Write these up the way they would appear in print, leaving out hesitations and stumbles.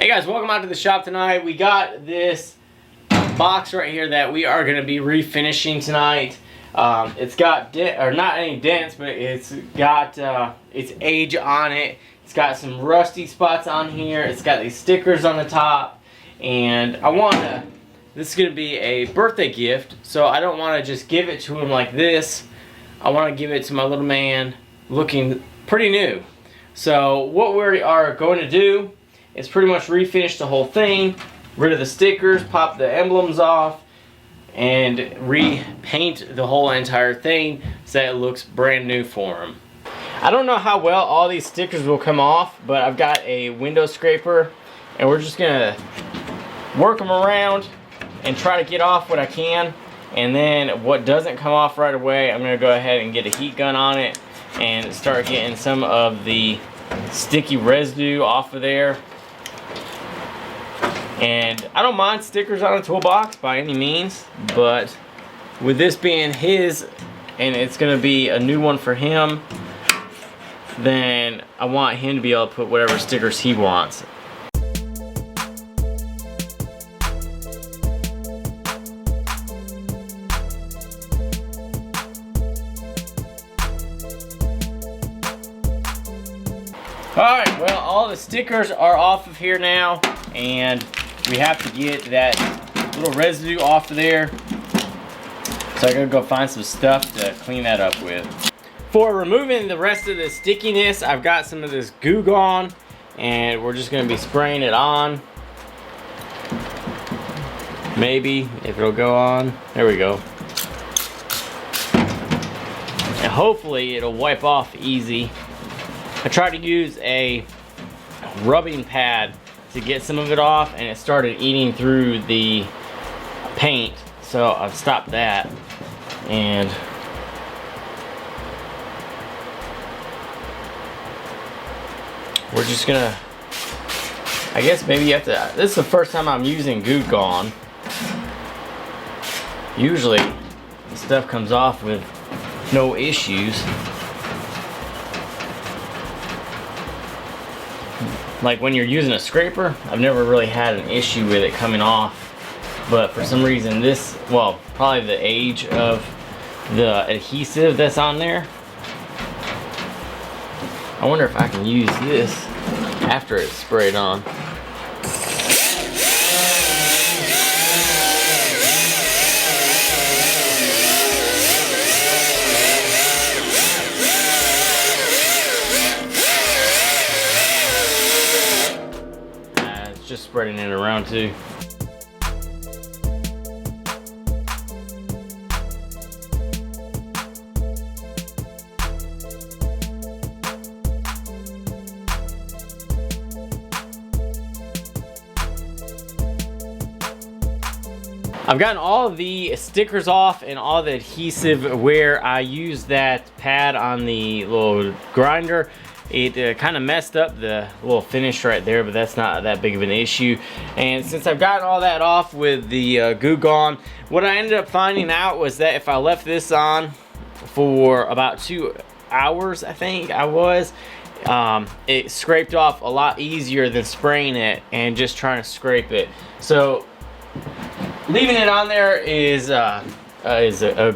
Hey guys, welcome out to the shop tonight. We got this box right here that we are going to be refinishing tonight. It's got not any dents, but it's got its age on it. It's got some rusty spots on here. It's got these stickers on the top, and this is going to be a birthday gift, so I don't want to just give it to him like this. I want to give it to my little man looking pretty new. So what we are going to do is pretty much refinish the whole thing, rid of the stickers, pop the emblems off, and repaint the whole entire thing so that it looks brand new for him. I don't know how well all these stickers will come off, but I've got a window scraper, and we're just gonna work them around and try to get off what I can. And then what doesn't come off right away, I'm gonna go ahead and get a heat gun on it and start getting some of the sticky residue off of there. And I don't mind stickers on a toolbox by any means, but with this being his and it's gonna be a new one for him, then I want him to be able to put whatever stickers he wants. Alright, well, all the stickers are off of here now, and we have to get that little residue off of there. So I'm gonna go find some stuff to clean that up with. For removing the rest of the stickiness, I've got some of this Goo Gone, and we're just gonna be spraying it on. Maybe, if it'll go on. There we go. And hopefully it'll wipe off easy. I tried to use a rubbing pad to get some of it off, and it started eating through the paint, so I've stopped that. And we're just gonna, I guess maybe you have to, this is the first time I'm using Goo Gone. Usually the stuff comes off with no issues. Like when you're using a scraper, I've never really had an issue with it coming off. But for some reason this, well, probably the age of the adhesive that's on there. I wonder if I can use this after it's sprayed on. Just spreading it around too. I've gotten all of the stickers off and all the adhesive where I used that pad on the little grinder. It kind of messed up the little finish right there, but that's not that big of an issue. And since I've gotten all that off with the Goo Gone, what I ended up finding out was that if I left this on for about 2 hours, I think I was, it scraped off a lot easier than spraying it and just trying to scrape it. So leaving it on there is a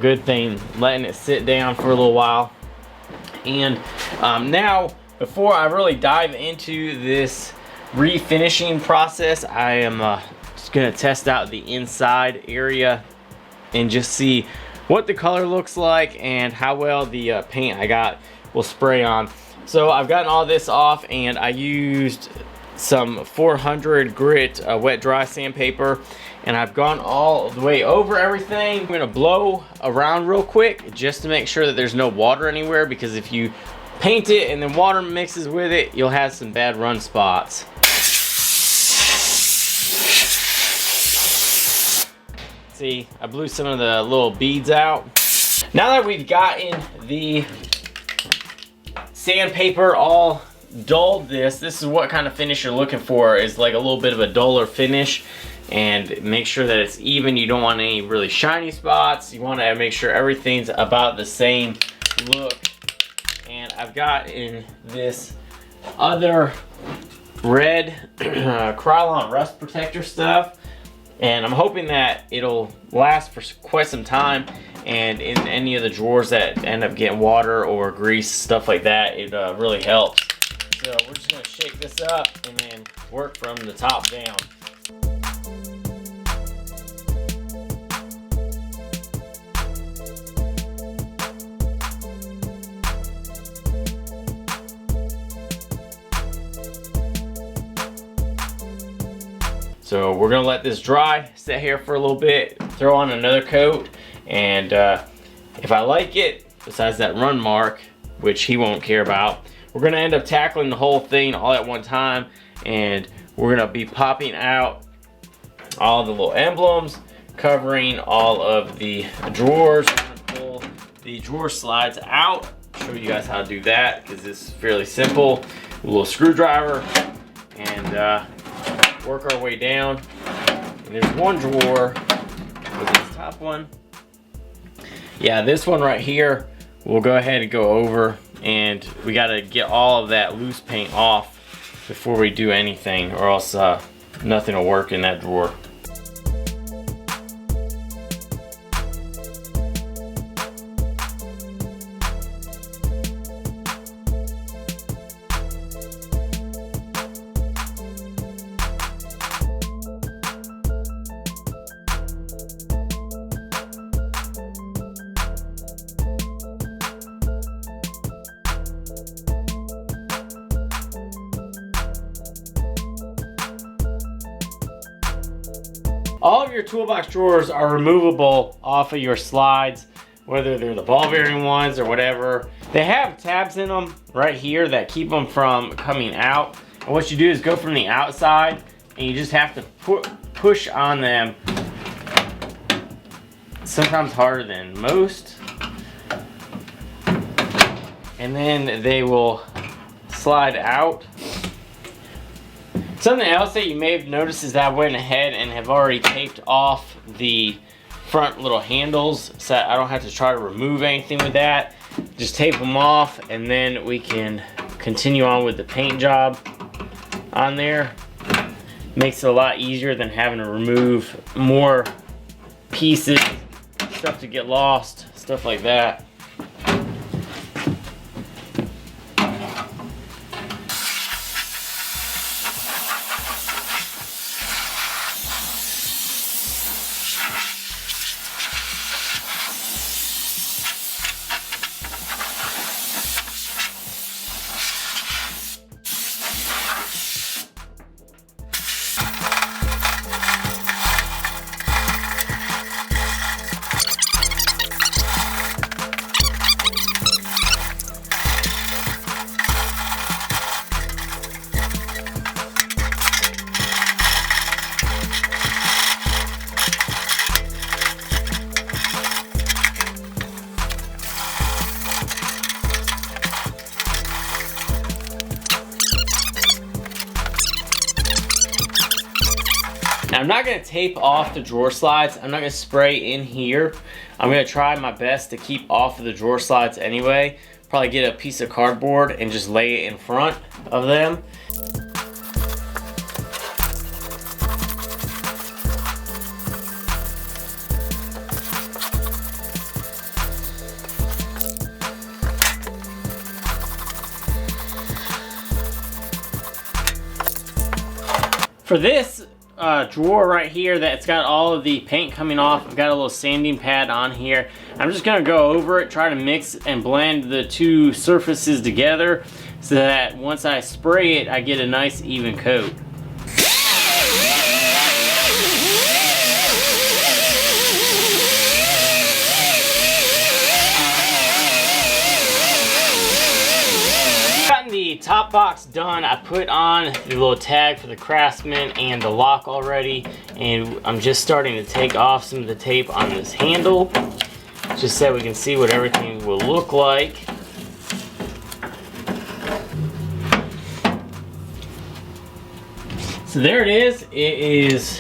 good thing, letting it sit down for a little while. And now, before I really dive into this refinishing process, I am just gonna test out the inside area and just see what the color looks like and how well the paint I got will spray on. So I've gotten all this off, and I used some 400 grit wet dry sandpaper, and I've gone all the way over everything. I'm gonna blow around real quick just to make sure that there's no water anywhere, because if you paint it and then water mixes with it, you'll have some bad run spots. See, I blew some of the little beads out. Now that we've gotten the sandpaper all dulled, this is what kind of finish you're looking for, is like a little bit of a duller finish. And make sure that it's even. You don't want any really shiny spots. You want to make sure everything's about the same look. And I've got in this other red Krylon rust protector stuff, and I'm hoping that it'll last for quite some time, and in any of the drawers that end up getting water or grease, stuff like that, it really helps. So we're just gonna shake this up and then work from the top down. So we're gonna let this dry, sit here for a little bit, throw on another coat, and if I like it, besides that run mark, which he won't care about, we're gonna end up tackling the whole thing all at one time, and we're gonna be popping out all the little emblems, covering all of the drawers. We're gonna pull the drawer slides out, show you guys how to do that, because it's fairly simple. A little screwdriver, and work our way down. And there's one drawer with this top one. Yeah, this one right here, we'll go ahead and go over, and we got to get all of that loose paint off before we do anything, or else nothing will work in that drawer. All of your toolbox drawers are removable off of your slides, whether they're the ball bearing ones or whatever. They have tabs in them right here that keep them from coming out. And what you do is go from the outside, and you just have to push on them. Sometimes harder than most. And then they will slide out. Something else that you may have noticed is that I went ahead and have already taped off the front little handles, so I don't have to try to remove anything with that. Just tape them off, and then we can continue on with the paint job on there. Makes it a lot easier than having to remove more pieces, stuff to get lost, stuff like that. Now, I'm not going to tape off the drawer slides. I'm not going to spray in here. I'm going to try my best to keep off of the drawer slides anyway. Probably get a piece of cardboard and just lay it in front of them. For this drawer right here that's got all of the paint coming off, I've got a little sanding pad on here. I'm just gonna go over it, try to mix and blend the two surfaces together so that once I spray it, I get a nice even coat. The top box done. I put on the little tag for the Craftsman and the lock already, and I'm just starting to take off some of the tape on this handle just so we can see what everything will look like. So there it is. It is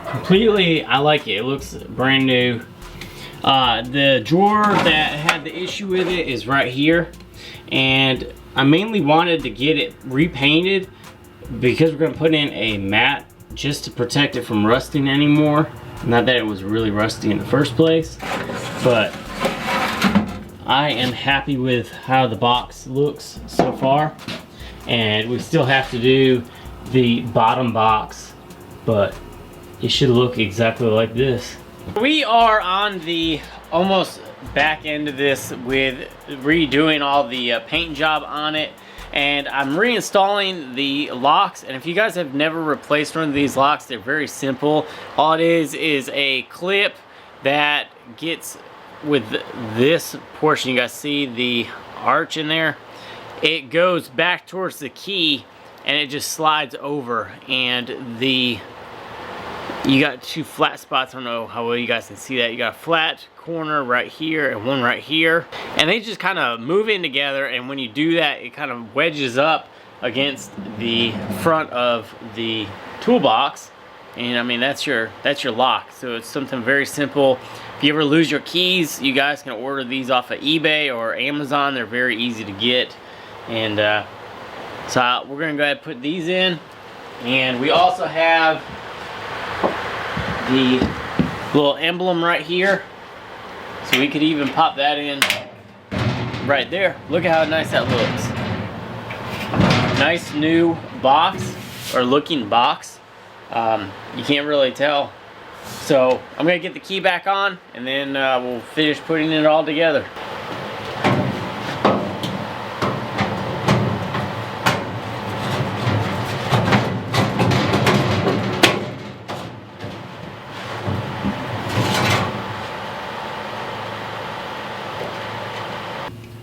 completely, I like it. It looks brand new. The drawer that had the issue with it is right here, and I mainly wanted to get it repainted because we're going to put in a mat just to protect it from rusting anymore. Not that it was really rusty in the first place, but I am happy with how the box looks so far. And we still have to do the bottom box, but it should look exactly like this. We are on the almost back end of this with redoing all the paint job on it, and I'm reinstalling the locks. And if you guys have never replaced one of these locks, they're very simple. All it is a clip that gets with this portion. You guys see the arch in there? It goes back towards the key and it just slides over, and you got two flat spots. I don't know how well you guys can see that. You got a flat corner right here and one right here, and they just kind of move in together, and when you do that, it kind of wedges up against the front of the toolbox. And I mean, that's your lock. So it's something very simple. If you ever lose your keys, you guys can order these off of eBay or Amazon. They're very easy to get. And so we're gonna go ahead and put these in. And we also have the little emblem right here, so we could even pop that in right there. Look at how nice that looks. Nice new box, or looking box. You can't really tell. So I'm gonna get the key back on, and then we'll finish putting it all together.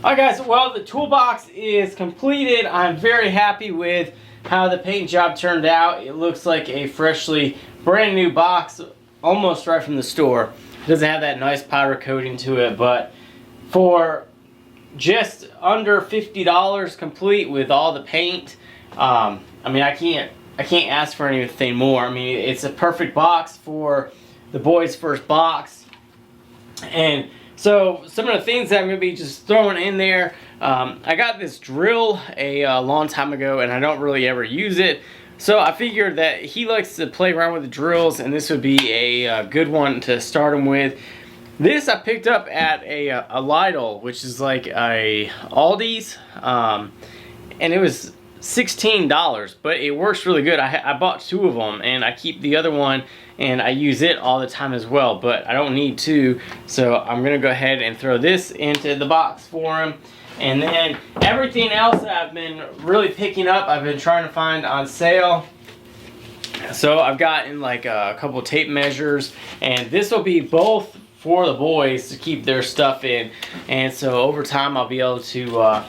Alright guys, well, the toolbox is completed. I'm very happy with how the paint job turned out. It looks like a freshly brand new box, almost right from the store. It doesn't have that nice powder coating to it, but for just under $50 complete with all the paint, I mean, I can't ask for anything more. I mean, it's a perfect box for the boys' first box. And so some of the things that I'm going to be just throwing in there, I got this drill a long time ago, and I don't really ever use it. So I figured that he likes to play around with the drills, and this would be a good one to start him with. This I picked up at a Lidl, which is like a Aldi's, and it was $16, but it works really good. I bought two of them, and I keep the other one, and I use it all the time as well, but I don't need two, so I'm gonna go ahead and throw this into the box for him. And then everything else that I've been really picking up, I've been trying to find on sale. So I've gotten like a couple tape measures, and this will be both for the boys to keep their stuff in. And so over time I'll be able to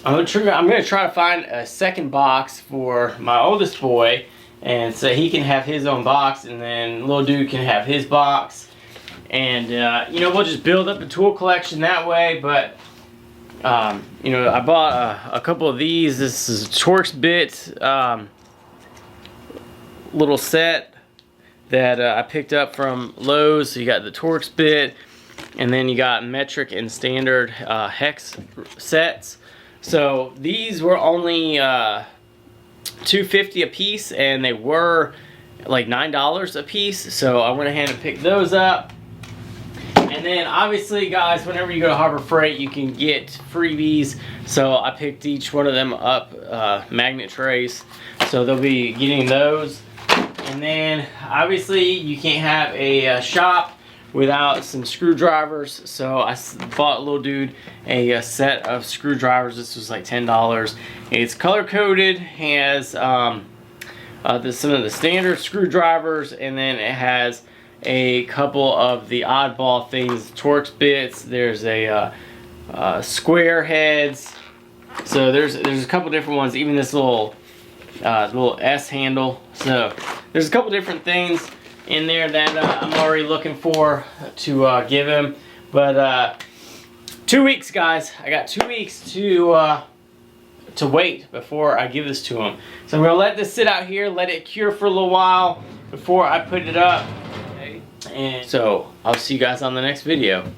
I'm gonna try to find a second box for my oldest boy, and so he can have his own box, and then little dude can have his box. And you know, we'll just build up a tool collection that way. But you know, I bought a couple of these. This is Torx Bits little set that I picked up from Lowe's. So you got the Torx bit, and then you got metric and standard hex sets. So these were only $2.50 a piece, and they were like $9 a piece. So I went ahead and picked those up. And then obviously, guys, whenever you go to Harbor Freight, you can get freebies. So I picked each one of them up, magnet trays. So they'll be getting those. And then obviously you can't have a shop without some screwdrivers. So I bought little dude a set of screwdrivers. This was like $10. It's color coded, has some of the standard screwdrivers, and then it has a couple of the oddball things, Torx Bits. There's a square heads. So there's a couple different ones. Even this little S handle. So there's a couple different things in there that I'm already looking for to give him. But 2 weeks, guys. I got 2 weeks to wait before I give this to him. So I'm gonna let this sit out here, let it cure for a little while before I put it up. And so I'll see you guys on the next video.